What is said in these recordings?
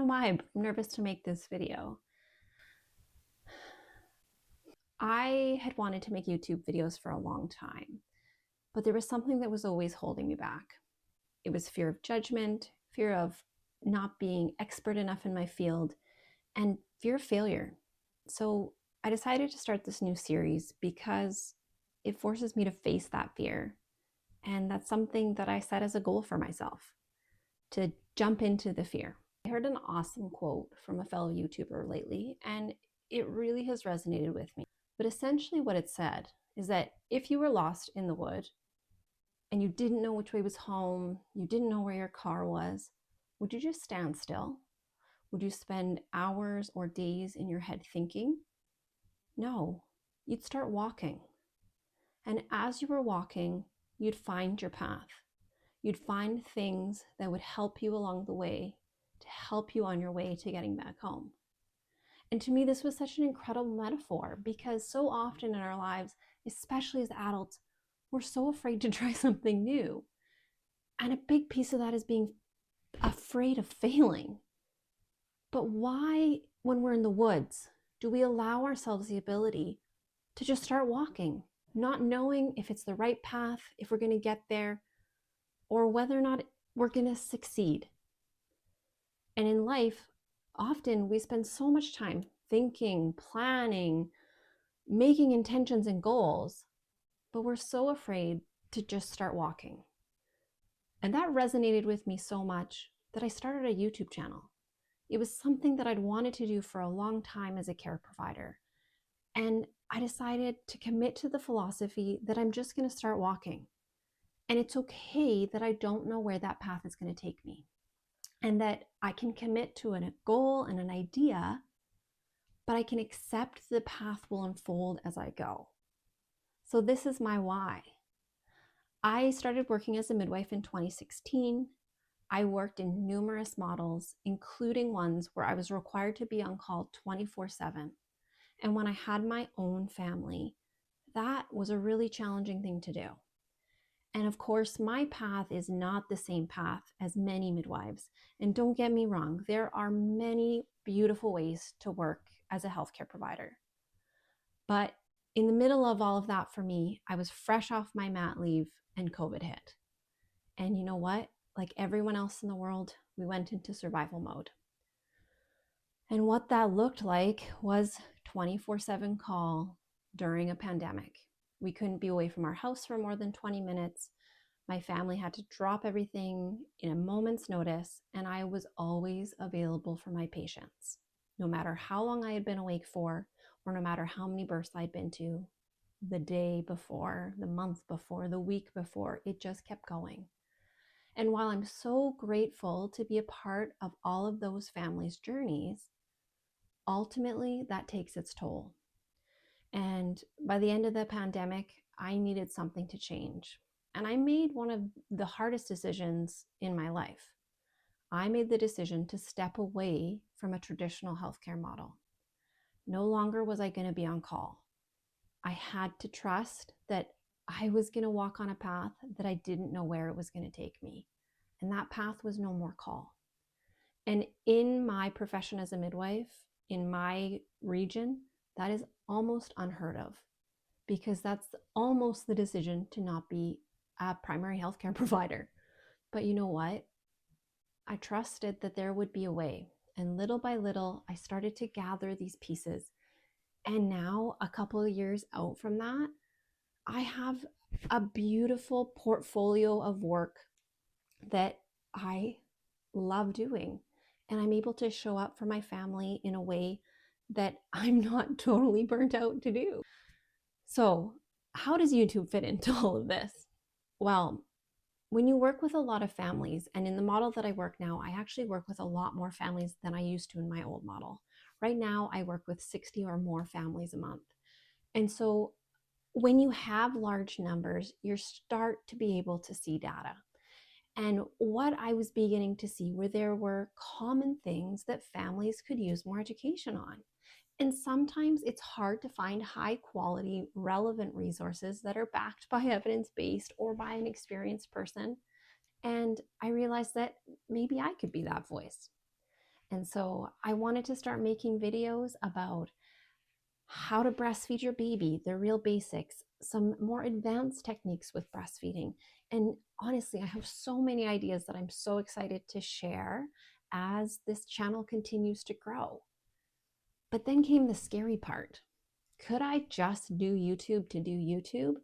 why I'm nervous to make this video. I had wanted to make YouTube videos for a long time, but there was something that was always holding me back. It was fear of judgment, fear of not being expert enough in my field, and fear of failure. So I decided to start this new series because it forces me to face that fear. And that's something that I set as a goal for myself, to jump into the fear. I heard an awesome quote from a fellow YouTuber lately, and it really has resonated with me. But essentially what it said is that if you were lost in the wood and you didn't know which way was home, you didn't know where your car was, would you just stand still? Would you spend hours or days in your head thinking? No, you'd start walking. And as you were walking, you'd find your path. You'd find things that would help you along the way, to help you on your way to getting back home. And to me, this was such an incredible metaphor because so often in our lives, especially as adults, we're so afraid to try something new. And a big piece of that is being afraid of failing. But why, when we're in the woods, do we allow ourselves the ability to just start walking, not knowing if it's the right path, if we're going to get there, or whether or not we're going to succeed? And in life, often we spend so much time thinking, planning, making intentions and goals, but we're so afraid to just start walking. And that resonated with me so much that I started a YouTube channel. It was something that I'd wanted to do for a long time as a care provider. And I decided to commit to the philosophy that I'm just going to start walking. And it's okay that I don't know where that path is going to take me. And that I can commit to a goal and an idea, but I can accept the path will unfold as I go. So this is my why. I started working as a midwife in 2016. I worked in numerous models, including ones where I was required to be on call 24/7. And when I had my own family, that was a really challenging thing to do. And of course, my path is not the same path as many midwives. And don't get me wrong, there are many beautiful ways to work as a healthcare provider. But in the middle of all of that for me, I was fresh off my mat leave and COVID hit. And you know what? Like everyone else in the world, we went into survival mode. And what that looked like was 24/7 call during a pandemic. We couldn't be away from our house for more than 20 minutes. My family had to drop everything in a moment's notice, and I was always available for my patients, no matter how long I had been awake for, or no matter how many births I'd been to, the day before, the month before, the week before, it just kept going. And while I'm so grateful to be a part of all of those families' journeys, ultimately that takes its toll. And by the end of the pandemic, I needed something to change. And I made one of the hardest decisions in my life. I made the decision to step away from a traditional healthcare model. No longer was I going to be on call. I had to trust that I was going to walk on a path that I didn't know where it was going to take me. And that path was no more call. And in my profession as a midwife, in my region, that is almost unheard of, because that's almost the decision to not be a primary healthcare provider. But you know what? I trusted that there would be a way. And little by little, I started to gather these pieces. And now, a couple of years out from that, I have a beautiful portfolio of work that I love doing. And I'm able to show up for my family in a way that I'm not totally burnt out to do. So, how does YouTube fit into all of this? Well, when you work with a lot of families, and in the model that I work now, I actually work with a lot more families than I used to in my old model. Right now, I work with 60 or more families a month. And so when you have large numbers, you start to be able to see data. And what I was beginning to see were there were common things that families could use more education on. And sometimes it's hard to find high quality, relevant resources that are backed by evidence-based or by an experienced person. And I realized that maybe I could be that voice. And so I wanted to start making videos about how to breastfeed your baby, the real basics, some more advanced techniques with breastfeeding. And honestly, I have so many ideas that I'm so excited to share as this channel continues to grow. But then came the scary part. Could I just do YouTube to do YouTube?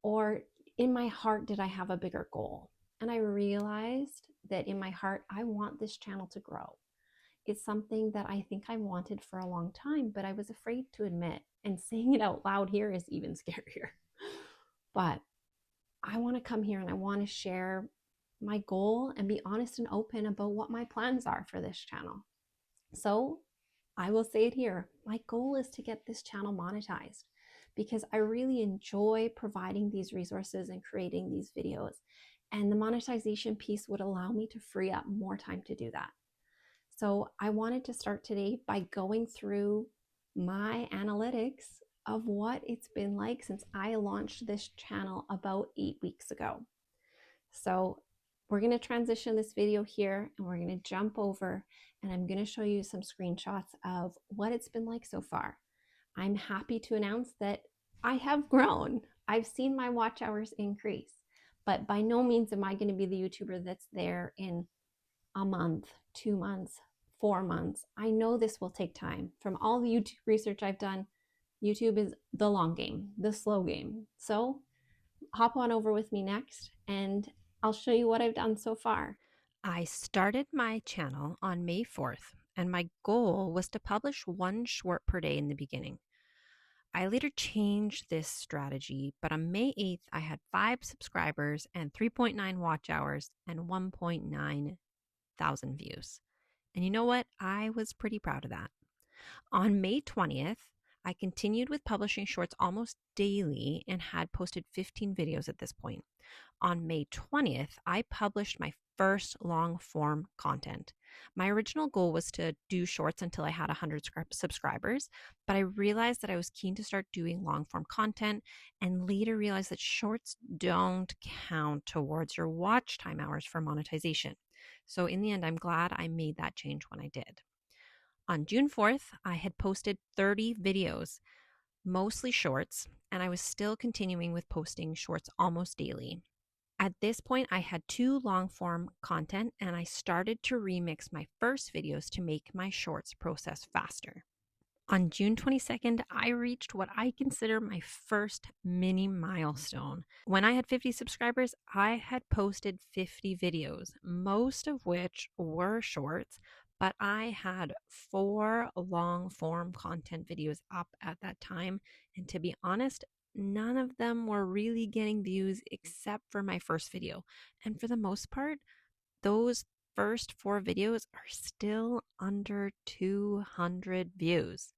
Or in my heart, did I have a bigger goal? And I realized that in my heart, I want this channel to grow. It's something that I think I wanted for a long time, but I was afraid to admit. And saying it out loud here is even scarier. But I want to come here and I want to share my goal and be honest and open about what my plans are for this channel. So I will say it here. My goal is to get this channel monetized because I really enjoy providing these resources and creating these videos. And the monetization piece would allow me to free up more time to do that. So I wanted to start today by going through my analytics of what it's been like since I launched this channel about 8 weeks ago. So we're going to transition this video here and we're going to jump over and I'm going to show you some screenshots of what it's been like so far. I'm happy to announce that I have grown. I've seen my watch hours increase, but by no means am I going to be the YouTuber that's there in a month, 2 months, 4 months. I know this will take time. From all the YouTube research I've done, YouTube is the long game, the slow game. So hop on over with me next and I'll show you what I've done so far. I started my channel on May 4th, and my goal was to publish one short per day in the beginning. I later changed this strategy, but on May 8th, I had 5 subscribers and 3.9 watch hours and 1.9 thousand views. And you know what? I was pretty proud of that. On May 20th, I continued with publishing shorts almost daily and had posted 15 videos at this point. On May 20th, I published my first long form content. My original goal was to do shorts until I had 100 subscribers, but I realized that I was keen to start doing long form content and later realized that shorts don't count towards your watch time hours for monetization. So in the end, I'm glad I made that change when I did. On June 4th, I had posted 30 videos, mostly shorts, and I was still continuing with posting shorts almost daily. At this point, I had 2 long form content and I started to remix my first videos to make my shorts process faster. On June 22nd, I reached what I consider my first mini milestone. When I had 50 subscribers, I had posted 50 videos, most of which were shorts, but I had 4 long form content videos up at that time. And to be honest, none of them were really getting views except for my first video. And for the most part, those first 4 videos are still under 200 views.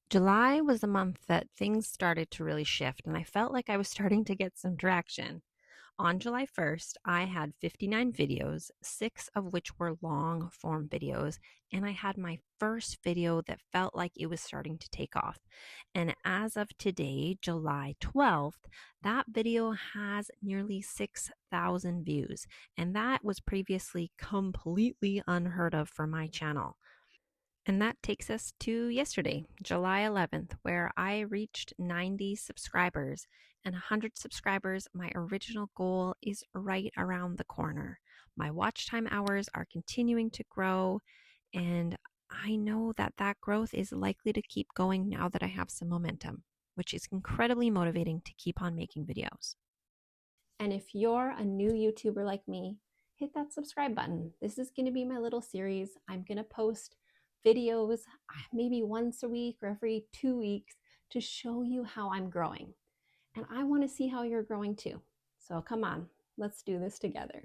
July was the month that things started to really shift, and I felt like I was starting to get some traction. On July 1st, I had 59 videos, 6 of which were long form videos, and I had my first video that felt like it was starting to take off. And as of today, July 12th, that video has nearly 6,000 views, and that was previously completely unheard of for my channel. And that takes us to yesterday, July 11th, where I reached 90 subscribers. And 100 subscribers, my original goal, is right around the corner. My watch time hours are continuing to grow, and I know that that growth is likely to keep going now that I have some momentum, which is incredibly motivating to keep on making videos. And if you're a new YouTuber like me, hit that subscribe button. This is going to be my little series. I'm going to post videos maybe once a week or every 2 weeks to show you how I'm growing. And I want to see how you're growing too. So come on, let's do this together.